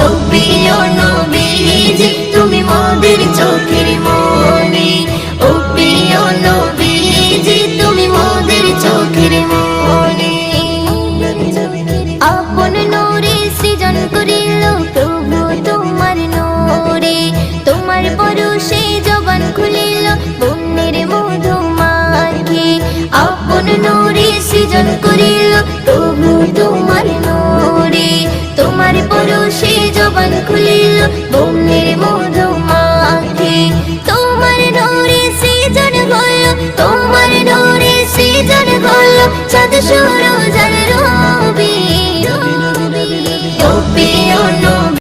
ও প্রিয় নবীজি তুমি মোদের চোখের মনি, ও প্রিয় নবীজি তুমি মোদের চোখের মনি। আপন নূরে সৃজন করিল প্রভু তোমার নূরে, তোমার পরশে জবান খুলিল বন্যের মধু মাখি। আপন নূরে সৃজন করিল প্রভু তোমার নূরে, তোমার পরশে জবান খুলিল বন্যের মধু